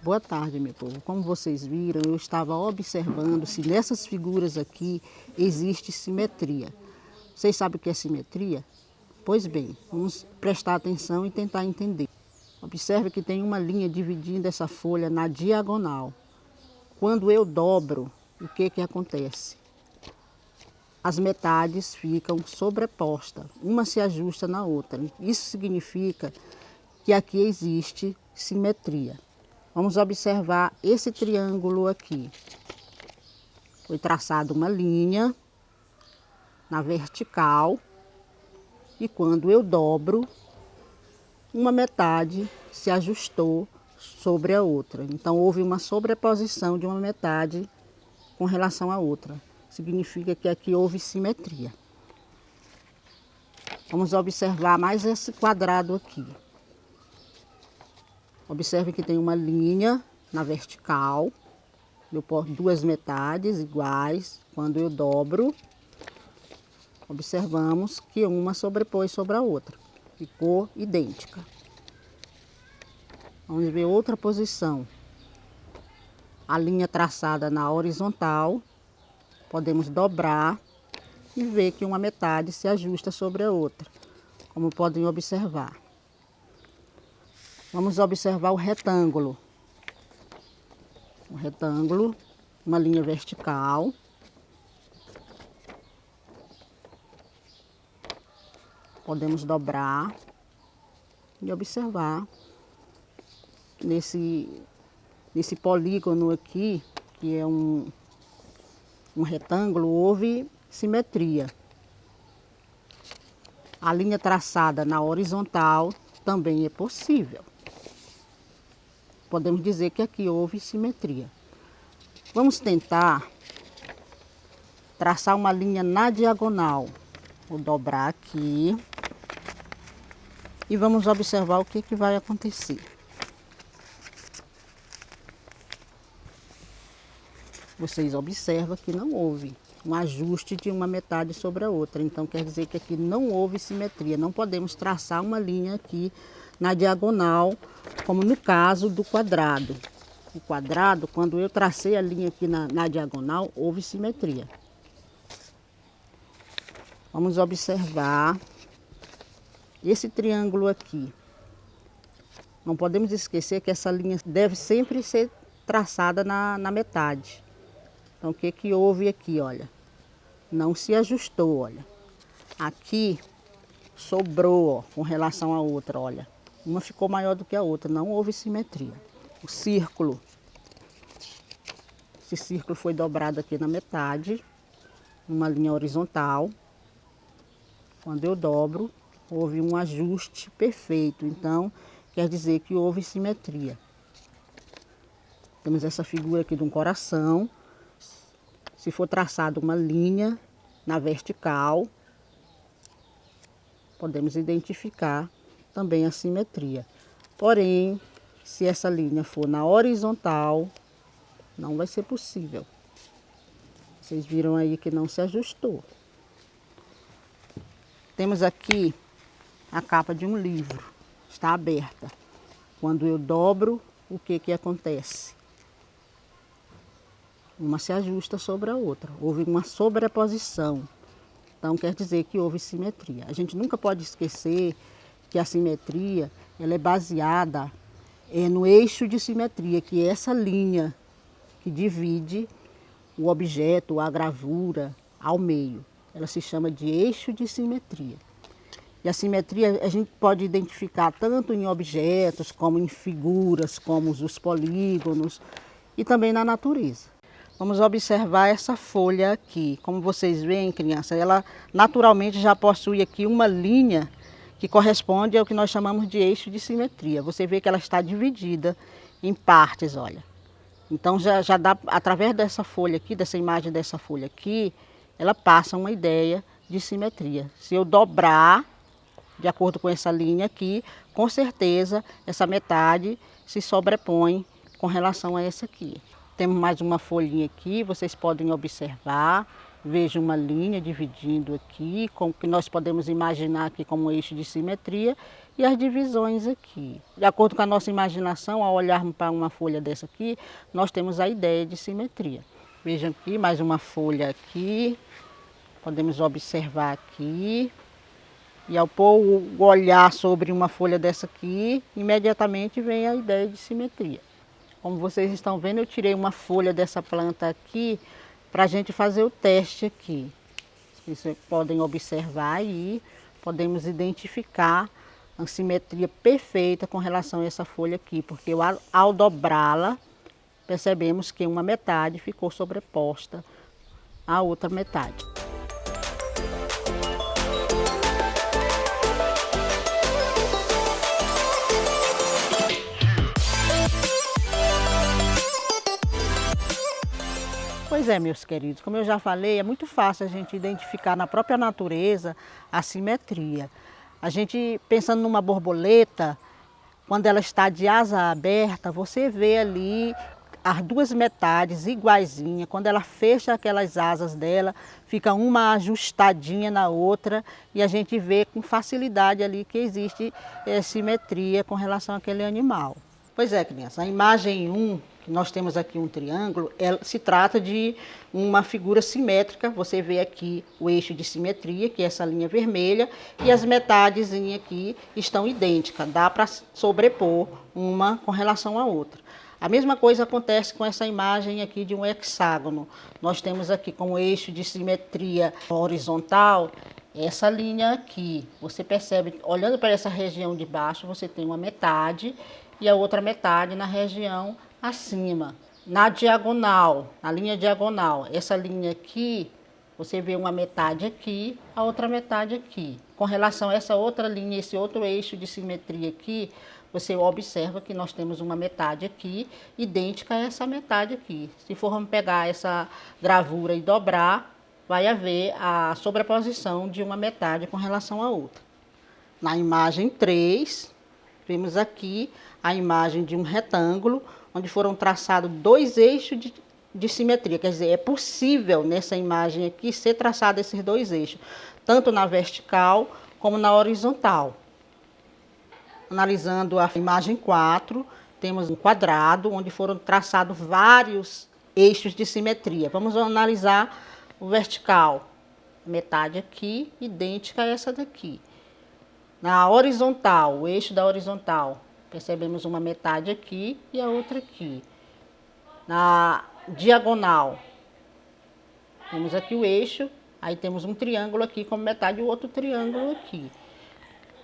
Boa tarde, meu povo. Como vocês viram, eu estava observando se nessas figuras aqui existe simetria. Vocês sabem o que é simetria? Pois bem, vamos prestar atenção e tentar entender. Observe que tem uma linha dividindo essa folha na diagonal. Quando eu dobro, o que acontece? As metades ficam sobrepostas, uma se ajusta na outra. Isso significa que aqui existe simetria. Vamos observar esse triângulo aqui. Foi traçada uma linha na vertical e quando eu dobro, uma metade se ajustou sobre a outra. Então houve uma sobreposição de uma metade com relação à outra. Significa que aqui houve simetria. Vamos observar mais esse quadrado aqui. Observe que tem uma linha na vertical. Eu posto duas metades iguais. Quando eu dobro, observamos que uma sobrepôs sobre a outra. Ficou idêntica. Vamos ver outra posição. A linha traçada na horizontal. Podemos dobrar e ver que uma metade se ajusta sobre a outra, como podem observar. Vamos observar o retângulo. O retângulo, uma linha vertical. Podemos dobrar e observar nesse polígono aqui, que é um retângulo, houve simetria. A linha traçada na horizontal também é possível. Podemos dizer que aqui houve simetria. Vamos tentar traçar uma linha na diagonal. Vou dobrar aqui e vamos observar o que vai acontecer. Vocês observam que não houve um ajuste de uma metade sobre a outra. Então quer dizer que aqui não houve simetria. Não podemos traçar uma linha aqui na diagonal, como no caso do quadrado. O quadrado, quando eu tracei a linha aqui na diagonal, houve simetria. Vamos observar esse triângulo aqui. Não podemos esquecer que essa linha deve sempre ser traçada na metade. Então, o que houve aqui, olha? Não se ajustou, olha. Aqui sobrou, ó, com relação à outra, olha. Uma ficou maior do que a outra, não houve simetria. O círculo. Esse círculo foi dobrado aqui na metade, numa linha horizontal. Quando eu dobro, houve um ajuste perfeito. Então, quer dizer que houve simetria. Temos essa figura aqui de um coração. Se for traçada uma linha na vertical, podemos identificar também a simetria. Porém, se essa linha for na horizontal, não vai ser possível. Vocês viram aí que não se ajustou. Temos aqui a capa de um livro. Está aberta. Quando eu dobro, o que acontece? Uma se ajusta sobre a outra. Houve uma sobreposição. Então, quer dizer que houve simetria. A gente nunca pode esquecer que a simetria ela é baseada no eixo de simetria, que é essa linha que divide o objeto, a gravura, ao meio. Ela se chama de eixo de simetria. E a simetria a gente pode identificar tanto em objetos, como em figuras, como os polígonos, e também na natureza. Vamos observar essa folha aqui. Como vocês veem, criança, ela naturalmente já possui aqui uma linha que corresponde ao que nós chamamos de eixo de simetria. Você vê que ela está dividida em partes, olha. Então já dá, através dessa folha aqui, dessa imagem dessa folha aqui, ela passa uma ideia de simetria. Se eu dobrar, de acordo com essa linha aqui, com certeza essa metade se sobrepõe com relação a essa aqui. Temos mais uma folhinha aqui, vocês podem observar. vejo uma linha dividindo aqui, com o que nós podemos imaginar aqui como um eixo de simetria, e as divisões aqui. De acordo com a nossa imaginação, ao olharmos para uma folha dessa aqui, nós temos a ideia de simetria. Vejam aqui, mais uma folha aqui, podemos observar aqui. E ao pôr o olhar sobre uma folha dessa aqui, imediatamente vem a ideia de simetria. Como vocês estão vendo, eu tirei uma folha dessa planta aqui para a gente fazer o teste aqui. Vocês podem observar aí, podemos identificar a simetria perfeita com relação a essa folha aqui, porque ao dobrá-la, percebemos que uma metade ficou sobreposta à outra metade. Pois é, meus queridos, como eu já falei, é muito fácil a gente identificar na própria natureza a simetria. A gente, pensando numa borboleta, quando ela está de asa aberta, você vê ali as duas metades iguaizinhas. Quando ela fecha aquelas asas dela, fica uma ajustadinha na outra e a gente vê com facilidade ali que existe simetria com relação àquele animal. Pois é, criança, a imagem 1, que nós temos aqui um triângulo, se trata de uma figura simétrica. Você vê aqui o eixo de simetria, que é essa linha vermelha, e as metades aqui estão idênticas, dá para sobrepor uma com relação à outra. A mesma coisa acontece com essa imagem aqui de um hexágono. Nós temos aqui como eixo de simetria horizontal essa linha aqui. Você percebe, olhando para essa região de baixo, você tem uma metade e a outra metade na região acima. Na diagonal, na linha diagonal, essa linha aqui, você vê uma metade aqui, a outra metade aqui. Com relação a essa outra linha, esse outro eixo de simetria aqui, você observa que nós temos uma metade aqui, idêntica a essa metade aqui. Se formos pegar essa gravura e dobrar, vai haver a sobreposição de uma metade com relação à outra. Na imagem 3, vemos aqui a imagem de um retângulo, onde foram traçados dois eixos de simetria. Quer dizer, é possível nessa imagem aqui ser traçado esses dois eixos, tanto na vertical como na horizontal. Analisando a imagem 4, temos um quadrado onde foram traçados vários eixos de simetria. Vamos analisar o vertical. Metade aqui, idêntica a essa daqui. Na horizontal, o eixo da horizontal, percebemos uma metade aqui e a outra aqui. Na diagonal, temos aqui o eixo, aí temos um triângulo aqui como metade e o outro triângulo aqui.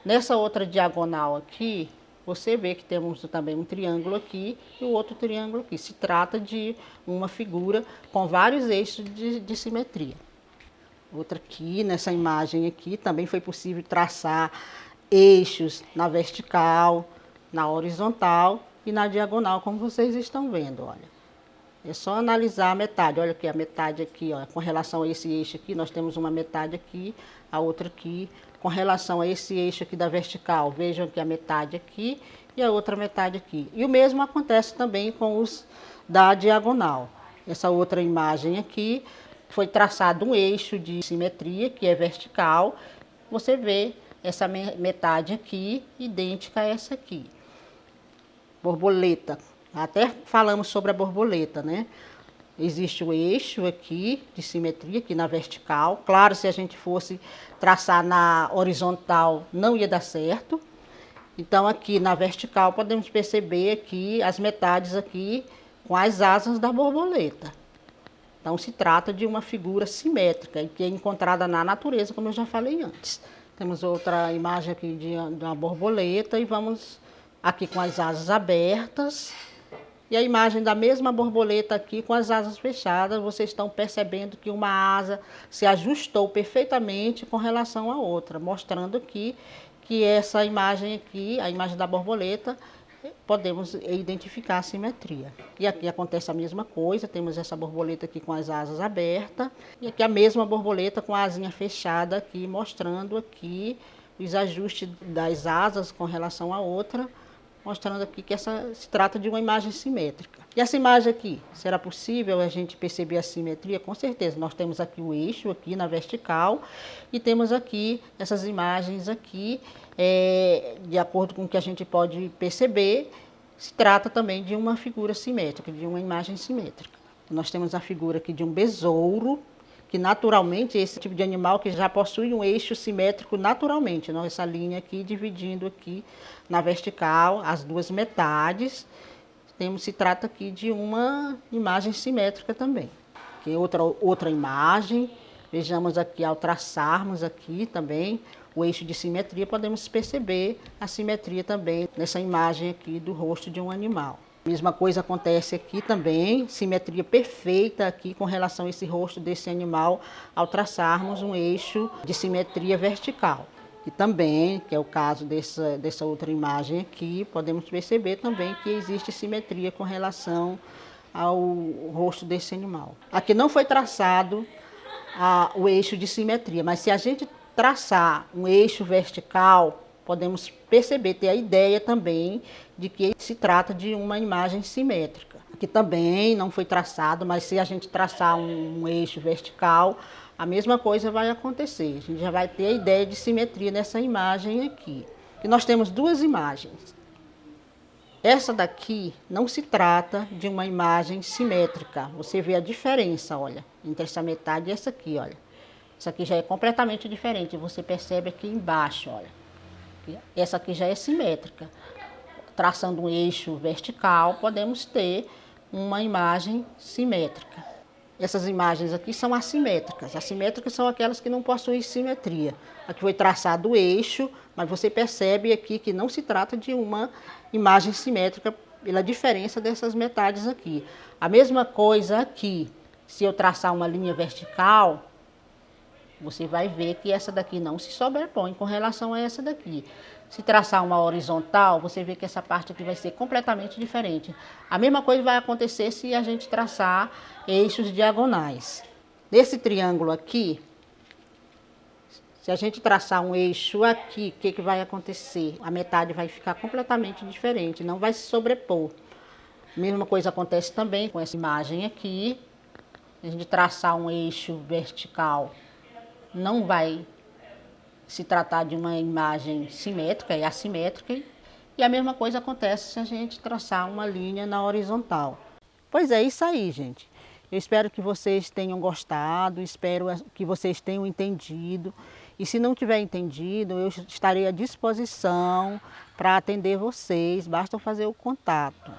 Nessa outra diagonal aqui, você vê que temos também um triângulo aqui e o outro triângulo aqui. Se trata de uma figura com vários eixos de simetria. Outra aqui, nessa imagem aqui, também foi possível traçar eixos na vertical, na horizontal e na diagonal, como vocês estão vendo, olha. É só analisar a metade, olha aqui a metade aqui, ó, com relação a esse eixo aqui, nós temos uma metade aqui, a outra aqui. Com relação a esse eixo aqui da vertical, vejam que a metade aqui e a outra metade aqui. E o mesmo acontece também com os da diagonal. Essa outra imagem aqui, foi traçado um eixo de simetria, que é vertical. Você vê essa metade aqui, idêntica a essa aqui. Borboleta. Até falamos sobre a borboleta, né? Existe o eixo aqui de simetria, aqui na vertical. Claro, se a gente fosse traçar na horizontal, não ia dar certo. Então, aqui na vertical, podemos perceber aqui as metades aqui com as asas da borboleta. Então, se trata de uma figura simétrica, que é encontrada na natureza, como eu já falei antes. Temos outra imagem aqui de uma borboleta e vamos aqui com as asas abertas. E a imagem da mesma borboleta aqui com as asas fechadas, vocês estão percebendo que uma asa se ajustou perfeitamente com relação à outra, mostrando aqui que essa imagem aqui, a imagem da borboleta, podemos identificar a simetria. E aqui acontece a mesma coisa, temos essa borboleta aqui com as asas abertas, e aqui a mesma borboleta com a asinha fechada aqui, mostrando aqui os ajustes das asas com relação à outra, mostrando aqui que se trata de uma imagem simétrica. E essa imagem aqui, será possível a gente perceber a simetria? Com certeza, nós temos aqui o eixo aqui na vertical e temos aqui essas imagens aqui, de acordo com o que a gente pode perceber, se trata também de uma figura simétrica, de uma imagem simétrica. Nós temos a figura aqui de um besouro, que naturalmente esse tipo de animal que já possui um eixo simétrico naturalmente, não? Essa linha aqui dividindo aqui na vertical as duas metades, se trata aqui de uma imagem simétrica também. Aqui outra imagem, vejamos aqui ao traçarmos aqui também o eixo de simetria, podemos perceber a simetria também nessa imagem aqui do rosto de um animal. A mesma coisa acontece aqui também, simetria perfeita aqui com relação a esse rosto desse animal ao traçarmos um eixo de simetria vertical. E também, que é o caso dessa outra imagem aqui, podemos perceber também que existe simetria com relação ao rosto desse animal. Aqui não foi traçado o eixo de simetria, mas se a gente traçar um eixo vertical, podemos perceber, ter a ideia também de que se trata de uma imagem simétrica. Aqui também não foi traçado, mas se a gente traçar um eixo vertical, a mesma coisa vai acontecer. A gente já vai ter a ideia de simetria nessa imagem aqui. E nós temos duas imagens. Essa daqui não se trata de uma imagem simétrica. Você vê a diferença, olha, entre essa metade e essa aqui, olha. Essa aqui já é completamente diferente. Você percebe aqui embaixo, olha. Essa aqui já é simétrica. Traçando um eixo vertical, podemos ter uma imagem simétrica. Essas imagens aqui são assimétricas. Assimétricas são aquelas que não possuem simetria. Aqui foi traçado o eixo, mas você percebe aqui que não se trata de uma imagem simétrica pela diferença dessas metades aqui. A mesma coisa aqui, se eu traçar uma linha vertical, você vai ver que essa daqui não se sobrepõe com relação a essa daqui. Se traçar uma horizontal, você vê que essa parte aqui vai ser completamente diferente. A mesma coisa vai acontecer se a gente traçar eixos diagonais. Nesse triângulo aqui, se a gente traçar um eixo aqui, o que vai acontecer? A metade vai ficar completamente diferente, não vai se sobrepor. A mesma coisa acontece também com essa imagem aqui. Se a gente traçar um eixo vertical, não vai se tratar de uma imagem simétrica e assimétrica. E a mesma coisa acontece se a gente traçar uma linha na horizontal. Pois é, isso aí, gente. Eu espero que vocês tenham gostado, espero que vocês tenham entendido. E se não tiver entendido, eu estarei à disposição para atender vocês, basta fazer o contato.